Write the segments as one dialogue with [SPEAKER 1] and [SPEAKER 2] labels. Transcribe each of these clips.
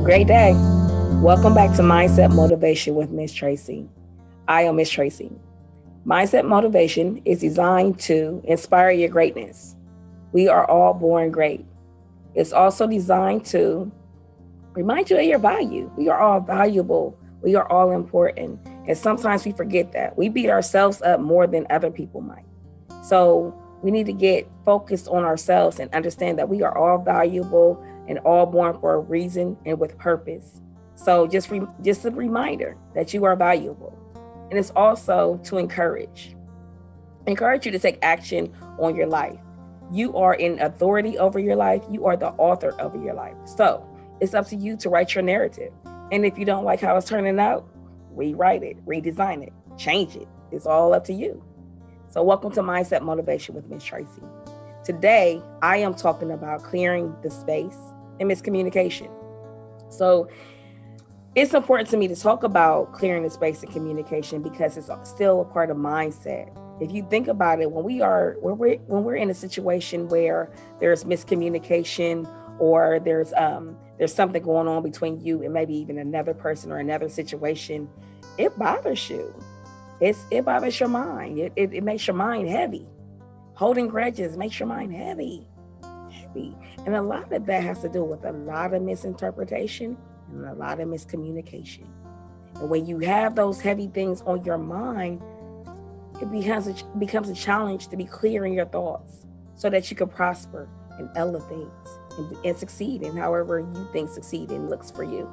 [SPEAKER 1] Great day. Welcome back to Mindset Motivation with Miss Tracy. I am Miss Tracy. Mindset Motivation is designed to inspire your greatness. We are all born great. It's also designed to remind you of your value. We are all valuable. We are all important. And sometimes we forget that. We beat ourselves up more than other people might. So we need to get focused on ourselves and understand that we are all valuable and all born for a reason and with purpose. So just a reminder that you are valuable. And it's also to encourage you to take action on your life. You are in authority over your life. You are the author over your life. So it's up to you to write your narrative. And if you don't like how it's turning out, rewrite it, redesign it, change it. It's all up to you. So welcome to Mindset Motivation with Miss Tracy. Today, I am talking about clearing the space and miscommunication. So it's important to me to talk about clearing the space and communication because it's still a part of mindset. If you think about it, when we're in a situation where there's miscommunication or there's something going on between you and maybe even another person or another situation, it bothers you. It bothers your mind. It makes your mind heavy. Holding grudges makes your mind heavy. And a lot of that has to do with a lot of misinterpretation and a lot of miscommunication. And when you have those heavy things on your mind, it becomes a challenge to be clear in your thoughts so that you can prosper and elevate and succeed in however you think succeeding looks for you.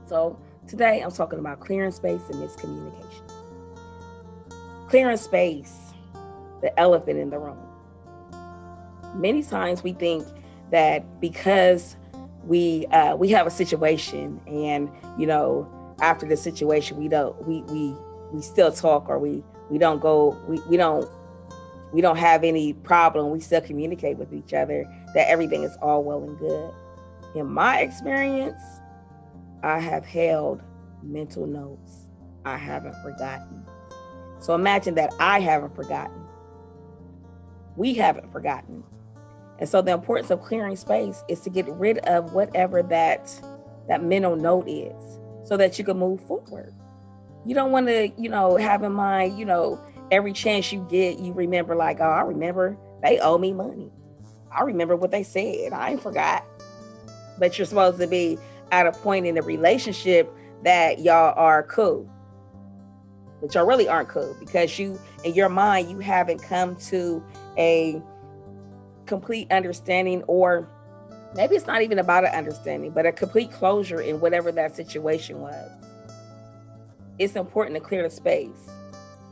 [SPEAKER 1] So today I'm talking about clearing space and miscommunication. Clearing space, the elephant in the room. Many times we think that because we have a situation and after the situation we still talk or we don't have any problem, we still communicate with each other, that everything is all well and good. In my experience, I have held mental notes. I haven't forgotten. So imagine that I haven't forgotten. We haven't forgotten. And so the importance of clearing space is to get rid of whatever that mental note is so that you can move forward. You don't want to, have in mind, every chance you get, you remember like, oh, I remember they owe me money. I remember what they said. I ain't forgot. But you're supposed to be at a point in the relationship that y'all are cool. But y'all really aren't cool because in your mind, you haven't come to a complete understanding, or maybe it's not even about an understanding, but a complete closure in whatever that situation was. It's important to clear the space.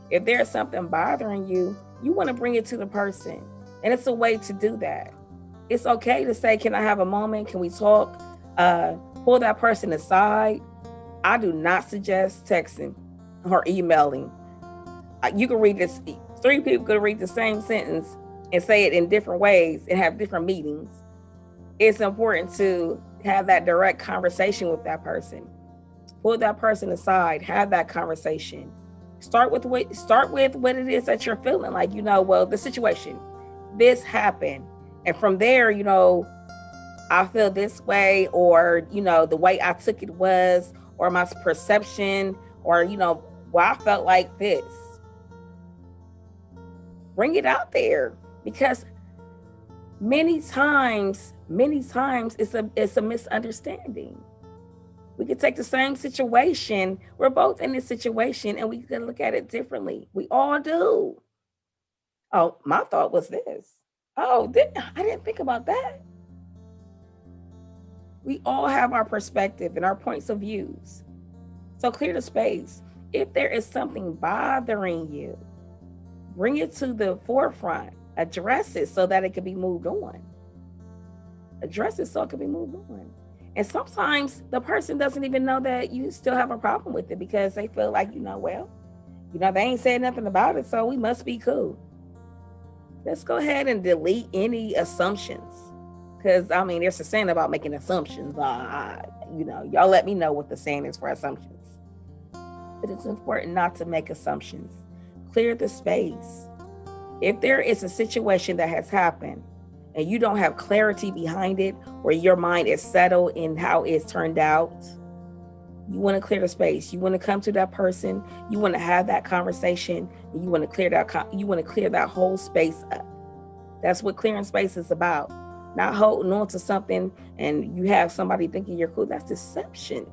[SPEAKER 1] If there's something bothering you, you want to bring it to the person. And it's a way to do that. It's okay to say, can I have a moment? Can we talk? Pull that person aside. I do not suggest texting or emailing. You can read this. 3 people could read the same sentence and say it in different ways and have different meanings. It's important to have that direct conversation with that person. Pull that person aside, have that conversation. Start with what it is that you're feeling. Like, the situation, this happened. And from there, I feel this way, or, the way I took it was, or my perception, or, I felt like this. Bring it out there, because many times it's a misunderstanding. We could take the same situation. We're both in this situation and we can look at it differently. We all do. Oh, my thought was this. Oh, I didn't think about that. We all have our perspective and our points of views. So clear the space. If there is something bothering you, bring it to the forefront. Address it so that it can be moved on. Address it so it can be moved on. And sometimes the person doesn't even know that you still have a problem with it because they feel like, they ain't said nothing about it, so we must be cool. Let's go ahead and delete any assumptions. Because, there's a saying about making assumptions. Y'all let me know what the saying is for assumptions. But it's important not to make assumptions. Clear the space. If there is a situation that has happened and you don't have clarity behind it, where your mind is settled in how it's turned out, you want to clear the space. You want to come to that person. You want to have that conversation. And you want to clear that whole space up. That's what clearing space is about. Not holding on to something and you have somebody thinking you're cool. That's deception.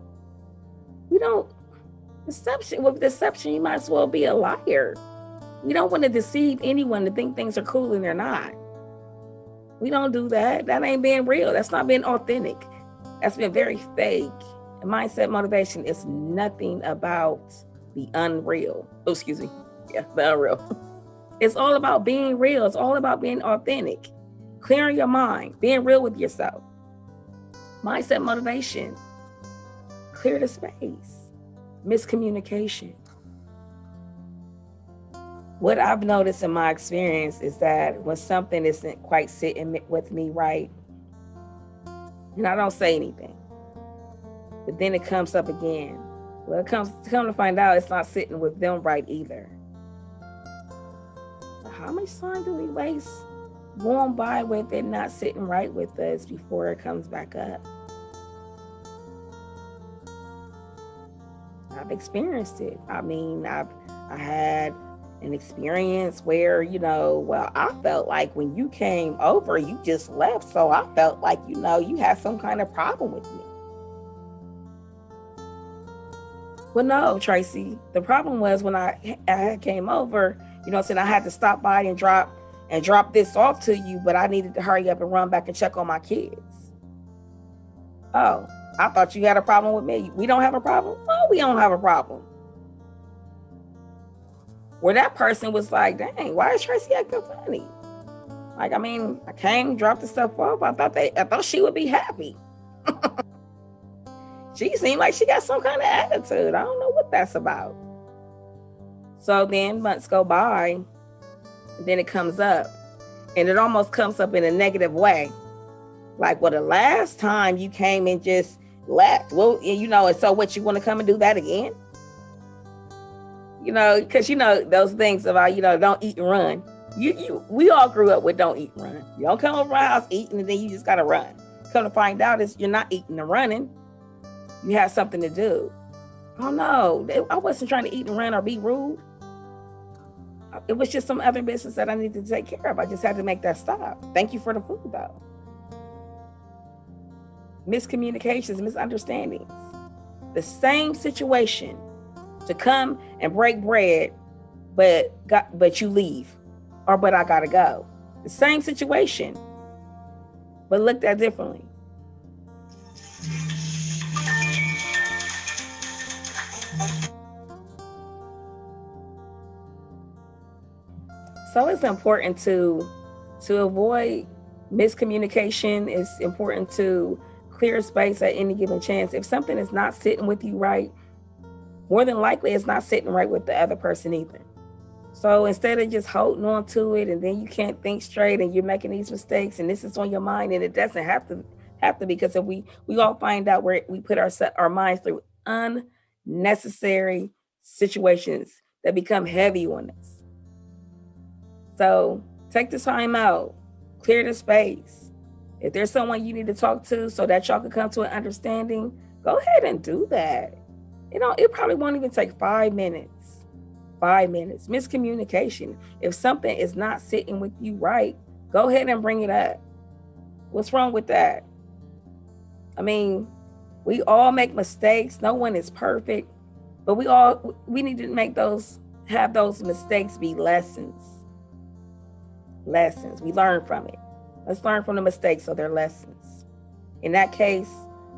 [SPEAKER 1] With deception, you might as well be a liar. We don't want to deceive anyone to think things are cool and they're not. We don't do that. That ain't being real. That's not being authentic. That's been very fake. And mindset motivation is nothing about the unreal. Oh, excuse me. Yeah, the unreal. It's all about being real. It's all about being authentic. Clearing your mind. Being real with yourself. Mindset motivation. Clear the space. Miscommunication. What I've noticed in my experience is that when something isn't quite sitting with me right, and I don't say anything, but then it comes up again. Well, come to find out, it's not sitting with them right either. How much time do we waste going by with it not sitting right with us before it comes back up? I've experienced it. I mean, I had an experience where, I felt like when you came over, you just left. So I felt like, you had some kind of problem with me. Well, no, Tracy, the problem was when I came over, I had to stop by and drop this off to you, but I needed to hurry up and run back and check on my kids. Oh, I thought you had a problem with me. We don't have a problem? No, we don't have a problem. Where that person was like, dang, why is Tracy acting funny? Like, I came, dropped the stuff off. I thought she would be happy. She seemed like she got some kind of attitude. I don't know what that's about. So then months go by, and then it comes up. And it almost comes up in a negative way. Like, well, the last time you came and just left. Well, and so what, you want to come and do that again? Because those things about, don't eat and run. We all grew up with don't eat and run. You don't come over my house eating and then you just got to run. Come to find out is you're not eating and running. You have something to do. Oh no, I wasn't trying to eat and run or be rude. It was just some other business that I needed to take care of. I just had to make that stop. Thank you for the food though. Miscommunications, misunderstandings. The same situation to come and break bread, but you leave, or but I gotta go. The same situation, but looked at differently. So it's important to avoid miscommunication. It's important to clear space at any given chance. If something is not sitting with you right, more than likely it's not sitting right with the other person either. So instead of just holding on to it and then you can't think straight and you're making these mistakes and this is on your mind, and it doesn't have to because if we all find out where we put our minds through unnecessary situations that become heavy on us. So take the time out, clear the space. If there's someone you need to talk to so that y'all can come to an understanding, go ahead and do that. It probably won't even take 5 minutes. 5 minutes. Miscommunication. If something is not sitting with you right, go ahead and bring it up. What's wrong with that? We all make mistakes. No one is perfect, but we need to have those mistakes be lessons. Lessons. We learn from it. Let's learn from the mistakes so they're lessons. In that case,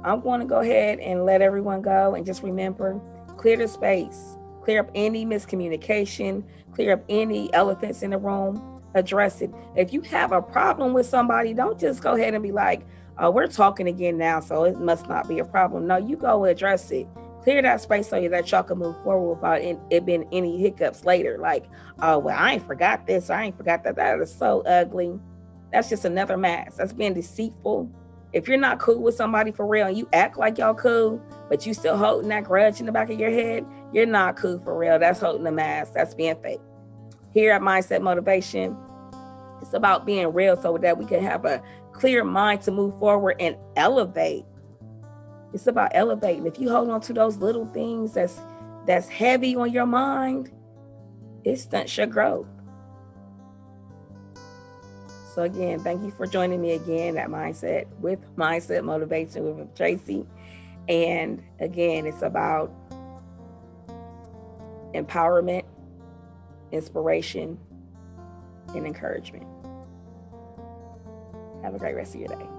[SPEAKER 1] I'm going to go ahead and let everyone go and just remember, clear the space, clear up any miscommunication, clear up any elephants in the room, address it. If you have a problem with somebody, don't just go ahead and be like, oh, we're talking again now, so it must not be a problem. No, you go address it. Clear that space so that y'all can move forward without it being any hiccups later. Like, oh, well, I ain't forgot this, or I ain't forgot that. That is so ugly. That's just another mask. That's being deceitful. If you're not cool with somebody for real and you act like y'all cool, but you still holding that grudge in the back of your head, you're not cool for real. That's holding a mask. That's being fake. Here at Mindset Motivation, It's about being real so that we can have a clear mind to move forward and elevate. It's about elevating. If you hold on to those little things that's heavy on your mind, it stunts your growth. So again, thank you for joining me again at Mindset Motivation with Tracy. And again, it's about empowerment, inspiration, and encouragement. Have a great rest of your day.